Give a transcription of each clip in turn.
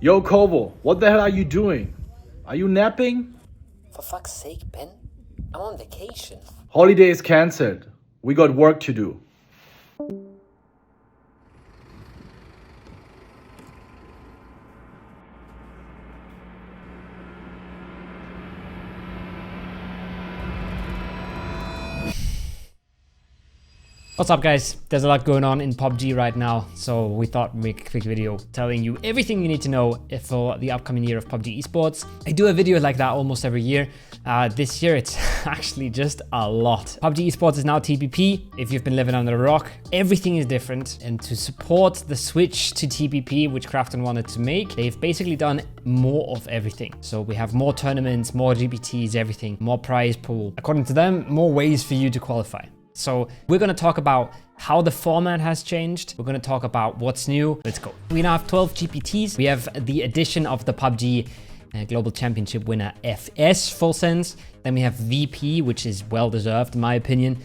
Yo, Kobo, what the hell are you doing? Are you napping? For fuck's sake, Ben. I'm on vacation. Holiday is cancelled. We got work to do. What's up, guys? There's a lot going on in PUBG right now, so we thought we'd make a quick video telling you everything you need to know for the upcoming year of PUBG Esports. I do a video like that almost every year. This year it's actually just a lot. PUBG Esports is now TPP. If you've been living under a rock, everything is different. And to support the switch to TPP, which Krafton wanted to make, they've basically done more of everything. So we have more tournaments, more GPTs, everything, more prize pool. According to them, more ways for you to qualify. So we're going to talk about how the format has changed. We're going to talk about what's new. Let's go. We now have 12 GPTs. We have the addition of the PUBG Global Championship winner FS Full Sense. Then we have VP, which is well deserved in my opinion.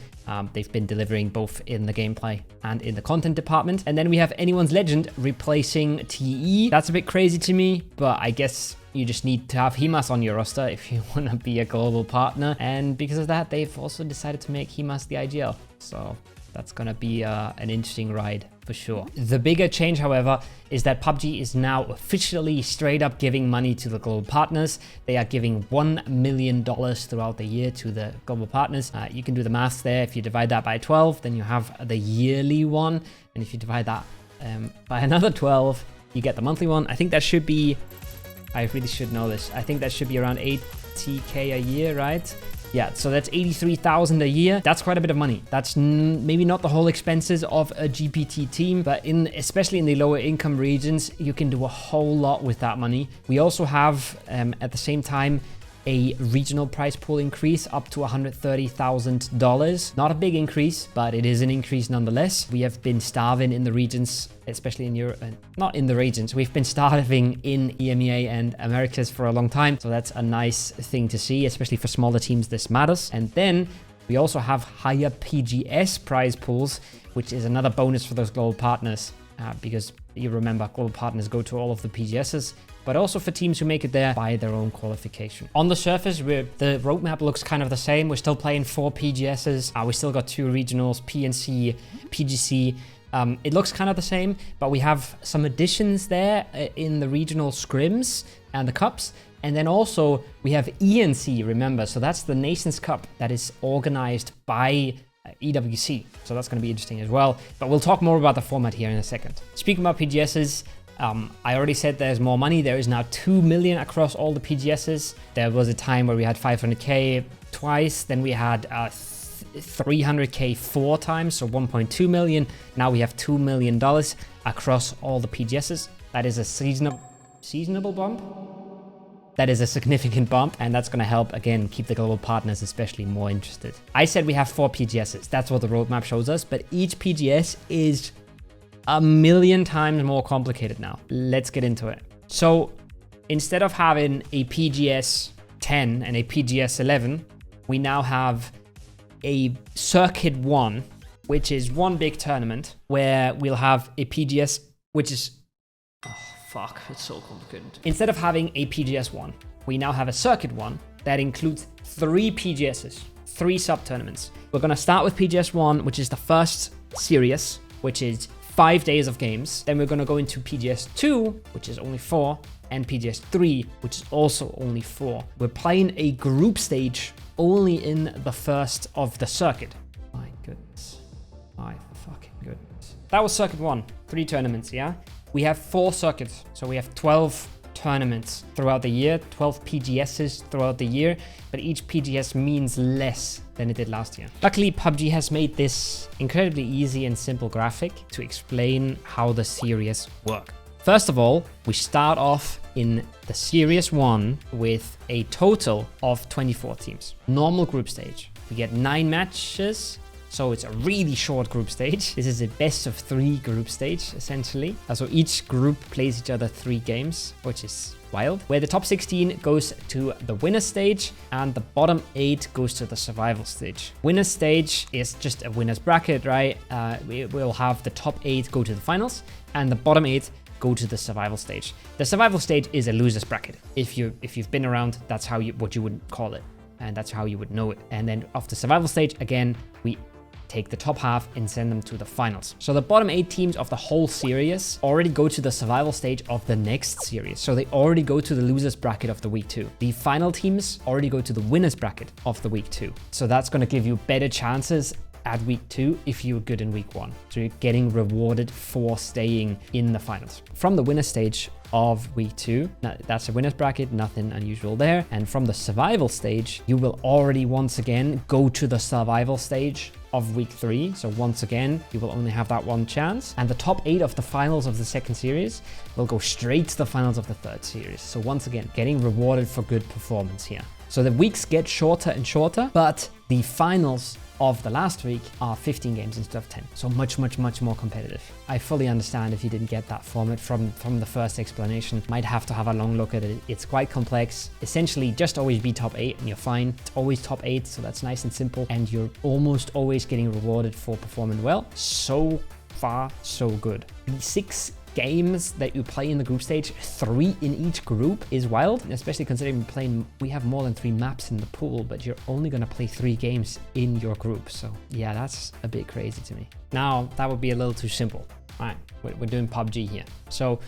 They've been delivering both in the gameplay and in the content department. And then we have Anyone's Legend replacing TE. That's a bit crazy to me, but I guess you just need to have Himas on your roster if you want to be a global partner. And because of that, they've also decided to make Himas the IGL. So that's going to be an interesting ride for sure. The bigger change, however, is that PUBG is now officially straight up giving money to the global partners. They are giving $1 million throughout the year to the global partners. You can do the maths there. If you divide that by 12, then you have the yearly one. And if you divide that by another 12, you get the monthly one. I think that should be, I really should know this. I think that should be around 80K a year, right? Yeah, so that's 83,000 a year. That's quite a bit of money. That's maybe not the whole expenses of a GPT team, but especially in the lower income regions, you can do a whole lot with that money. We also have, at the same time, a regional prize pool increase up to $130,000. Not a big increase, but it is an increase nonetheless. We have been starving in the regions, especially in Europe, not in the regions. We've been starving in EMEA and Americas for a long time. So that's a nice thing to see, especially for smaller teams, this matters. And then we also have higher PGS prize pools, which is another bonus for those global partners. Because you remember, global partners go to all of the PGSs, but also for teams who make it there by their own qualification. On the surface, the roadmap looks kind of the same. We're still playing 4 PGSs. We still got 2 regionals, PNC, PGC. It looks kind of the same, but we have some additions there in the regional scrims and the cups. And then also we have ENC, remember. So that's the Nations Cup that is organized by EWC. So that's going to be interesting as well. But we'll talk more about the format here in a second. Speaking about PGSs, I already said there's more money. There is now 2 million across all the PGSs. There was a time where we had 500K twice. Then we had 300K 4 times, so 1.2 million. Now we have $2 million across all the PGSs. That is a seasonable bump. That is a significant bump, and that's going to help, again, keep the global partners especially more interested. I said we have 4 PGSs. That's what the roadmap shows us, but each PGS is a million times more complicated now. Let's get into it. So instead of having a PGS 10 and a PGS 11, we now have a Circuit 1, which is one big tournament where we'll have a PGS, which is... Fuck, it's so complicated. Instead of having a PGS 1, we now have a Circuit 1 that includes 3 PGSs, 3 sub-tournaments. We're going to start with PGS 1, which is the first series, which is 5 days of games. Then we're going to go into PGS 2, which is only 4, and PGS 3, which is also only 4. We're playing a group stage only in the first of the circuit. My goodness. My fucking goodness. That was Circuit 1, 3 tournaments, yeah? We have 4 circuits, so we have 12 tournaments throughout the year, 12 PGSs throughout the year, but each PGS means less than it did last year. Luckily, PUBG has made this incredibly easy and simple graphic to explain how the series work. First of all, we start off in the Series 1 with a total of 24 teams. Normal group stage. We get 9 matches. So it's a really short group stage. This is a best of 3 group stage, essentially. So each group plays each other 3 games, which is wild. Where the top 16 goes to the winner stage and the bottom 8 goes to the survival stage. Winner stage is just a winner's bracket, right? We will have the top 8 go to the finals and the bottom 8 go to the survival stage. The survival stage is a loser's bracket. If you've been around, that's how what you would call it, and that's how you would know it. And then off the survival stage, again, we take the top half and send them to the finals. So the bottom 8 teams of the whole series already go to the survival stage of the next series. So they already go to the losers bracket of the week 2. The final teams already go to the winners bracket of the week 2. So that's going to give you better chances at week 2 if you're good in week 1. So you're getting rewarded for staying in the finals. From the winner stage of week 2, that's a winner's bracket, nothing unusual there. And from the survival stage, you will already once again go to the survival stage of week 3. So once again, you will only have that one chance. And the top 8 of the finals of the second series will go straight to the finals of the third series. So once again, getting rewarded for good performance here. So the weeks get shorter and shorter, but the finals of the last week are 15 games instead of 10. So much more competitive. I fully understand if you didn't get that format from the first explanation. Might have to have a long look at it. It's quite complex. Essentially, just always be top 8 and you're fine. It's always top 8, so that's nice and simple. And you're almost always getting rewarded for performing well. So far, so good. The 6 games that you play in the group stage, 3 in each group, is wild, especially considering we have more than 3 maps in the pool, but you're only going to play 3 games in your group. So yeah, that's a bit crazy to me. Now that would be a little too simple. All right, we're doing PUBG here. So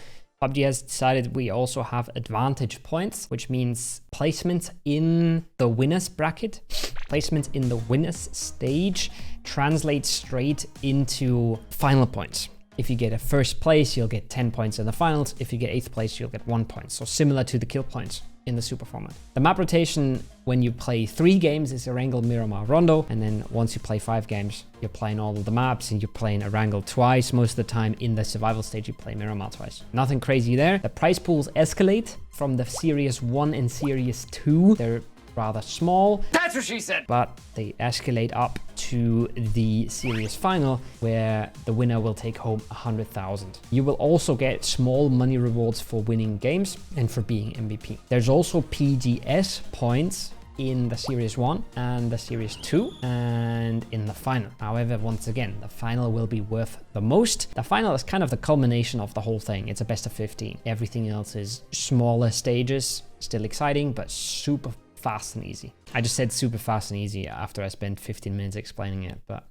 PUBG has decided we also have advantage points, which means placement in the winners bracket, placement in the winners stage translates straight into final points. If you get a first place, you'll get 10 points in the finals. If you get 8th place, you'll get 1 point. So similar to the kill points in the super format. The map rotation when you play 3 games is Erangel, Miramar, Rondo. And then once you play 5 games, you're playing all of the maps and you're playing Erangel twice. Most of the time in the survival stage, you play Miramar twice. Nothing crazy there. The prize pools escalate from the Series 1 and Series 2. They're rather small. That's what she said. But they escalate up to the series final where the winner will take home 100,000. You will also get small money rewards for winning games and for being MVP. There's also PGS points in the Series 1 and the Series 2 and in the final. However, once again, the final will be worth the most. The final is kind of the culmination of the whole thing. It's a best of 15. Everything else is smaller stages, still exciting, but super fast and easy. I just said super fast and easy after I spent 15 minutes explaining it, but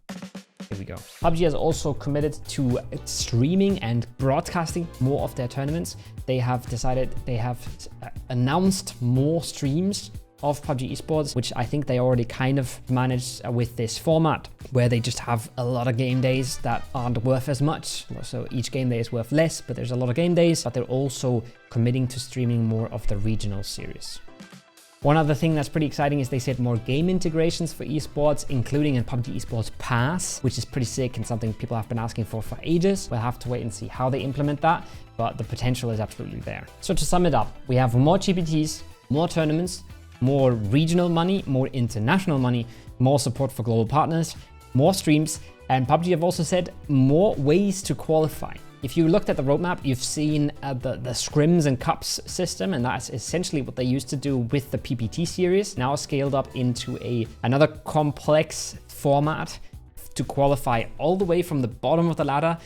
here we go. PUBG has also committed to streaming and broadcasting more of their tournaments. They have announced more streams of PUBG Esports, which I think they already kind of managed with this format, where they just have a lot of game days that aren't worth as much. So each game day is worth less, but there's a lot of game days, but they're also committing to streaming more of the regional series. One other thing that's pretty exciting is they said more game integrations for esports, including a PUBG Esports Pass, which is pretty sick and something people have been asking for ages. We'll have to wait and see how they implement that, but the potential is absolutely there. So to sum it up, we have more GPTs, more tournaments, more regional money, more international money, more support for global partners, more streams, and PUBG have also said more ways to qualify. If you looked at the roadmap, you've seen the scrims and cups system, and that's essentially what they used to do with the PPT series, now scaled up into another complex format to qualify all the way from the bottom of the ladder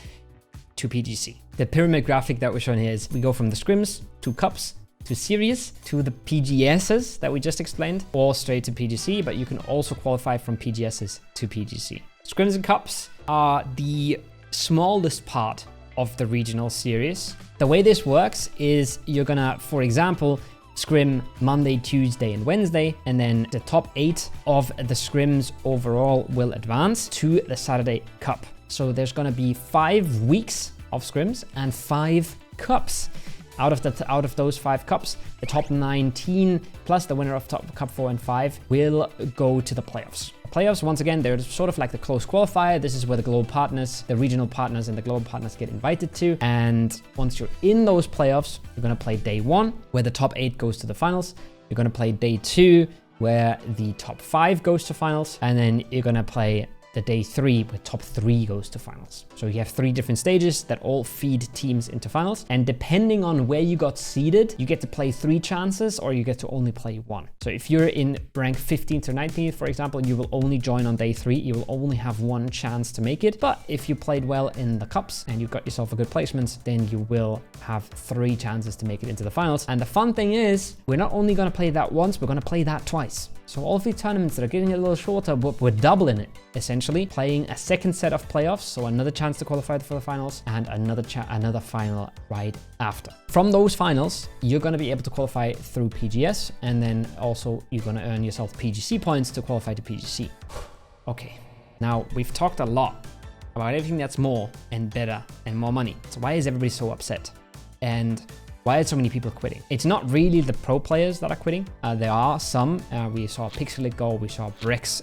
to PGC. The pyramid graphic that we're showing here is we go from the scrims to cups to series to the PGSs that we just explained, or straight to PGC, but you can also qualify from PGSs to PGC. Scrims and cups are the smallest part of the regional series. The way this works is you're gonna, for example, scrim Monday, Tuesday, and Wednesday, and then the top 8 of the scrims overall will advance to the Saturday Cup. So there's gonna be 5 weeks of scrims and 5 cups. Out of those 5 cups, the top 19 plus the winner of top Cup 4 and 5 will go to the playoffs. Playoffs, once again, they're sort of like the close qualifier. This is where the global partners, the regional partners and the global partners get invited to. And once you're in those playoffs, you're going to play day 1, where the top 8 goes to the finals. You're going to play day 2, where the top 5 goes to finals. And then you're going to play the day 3 where top 3 goes to finals. So you have 3 different stages that all feed teams into finals. And depending on where you got seeded, you get to play 3 chances or you get to only play 1. So if you're in rank 15th or 19th, for example, you will only join on day 3. You will only have 1 chance to make it. But if you played well in the cups and you've got yourself a good placement, then you will have 3 chances to make it into the finals. And the fun thing is, we're not only going to play that once, we're going to play that twice. So all of these tournaments that are getting a little shorter, but we're doubling it, essentially, playing a second set of playoffs, so another chance to qualify for the finals, and another final right after. From those finals, you're going to be able to qualify through PGS, and then also you're going to earn yourself PGC points to qualify to PGC. Okay, now we've talked a lot about everything that's more and better and more money. So why is everybody so upset? And why are so many people quitting? It's not really the pro players that are quitting. There are some. We saw Pixel let go. We saw Brex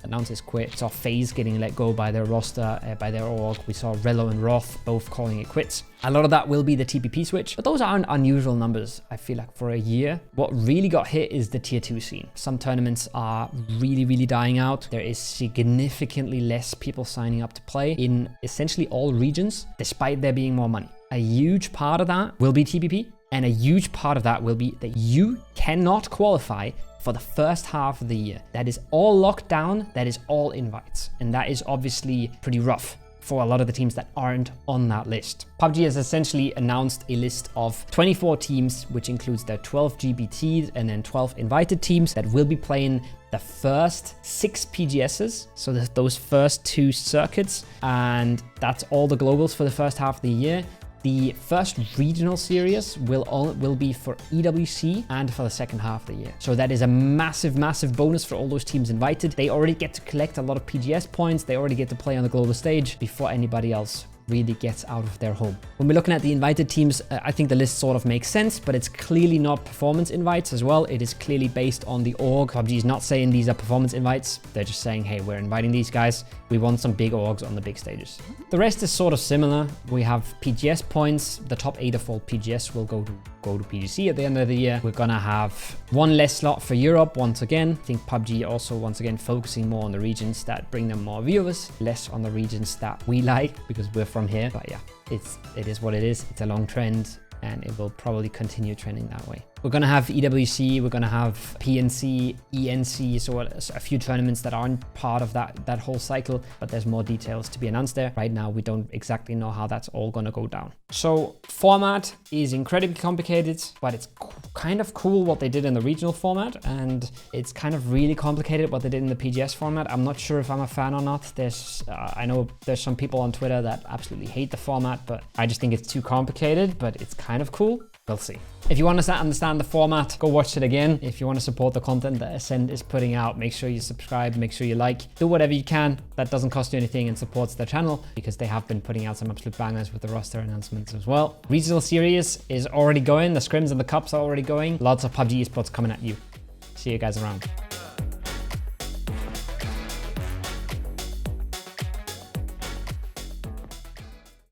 announce his quit. We saw FaZe getting let go by their roster, by their org. We saw Rello and Roth both calling it quits. A lot of that will be the TPP switch, but those aren't unusual numbers, I feel like, for a year. What really got hit is the tier 2 scene. Some tournaments are really dying out. There is significantly less people signing up to play in essentially all regions, despite there being more money. A huge part of that will be TPP, and a huge part of that will be that you cannot qualify for the first half of the year. That is all locked down, that is all invites, and that is obviously pretty rough for a lot of the teams that aren't on that list. PUBG has essentially announced a list of 24 teams, which includes their 12 GBTs and then 12 invited teams that will be playing the first 6 PGSs, so those first 2 circuits, and that's all the globals for the first half of the year. The first regional series will be for EWC and for the second half of the year. So that is a massive bonus for all those teams invited. They already get to collect a lot of PGS points. They already get to play on the global stage before anybody else really gets out of their home. When we're looking at the invited teams, I think the list sort of makes sense, but it's clearly not performance invites as well. It is clearly based on the org. PUBG is not saying these are performance invites. They're just saying, hey, we're inviting these guys. We want some big orgs on the big stages. The rest is sort of similar. We have PGS points. The top 8 of all PGS will go to PGC at the end of the year. We're gonna have 1 less slot for Europe once again. I think PUBG also once again focusing more on the regions that bring them more viewers, less on the regions that we like because we're from here. But yeah, it is what it is. It's a long trend and it will probably continue trending that way. We're going to have EWC, we're going to have PNC, ENC, so a few tournaments that aren't part of that whole cycle, but there's more details to be announced there. Right now, we don't exactly know how that's all going to go down. So format is incredibly complicated, but it's kind of cool what they did in the regional format, and it's kind of really complicated what they did in the PGS format. I'm not sure if I'm a fan or not. I know there's some people on Twitter that absolutely hate the format, but I just think it's too complicated, but it's kind of cool. We'll see. If you want to understand the format, go watch it again. If you want to support the content that Acend is putting out, make sure you subscribe, make sure you like, do whatever you can. That doesn't cost you anything and supports the channel because they have been putting out some absolute bangers with the roster announcements as well. Regional series is already going. The scrims and the cups are already going. Lots of PUBG Esports coming at you. See you guys around.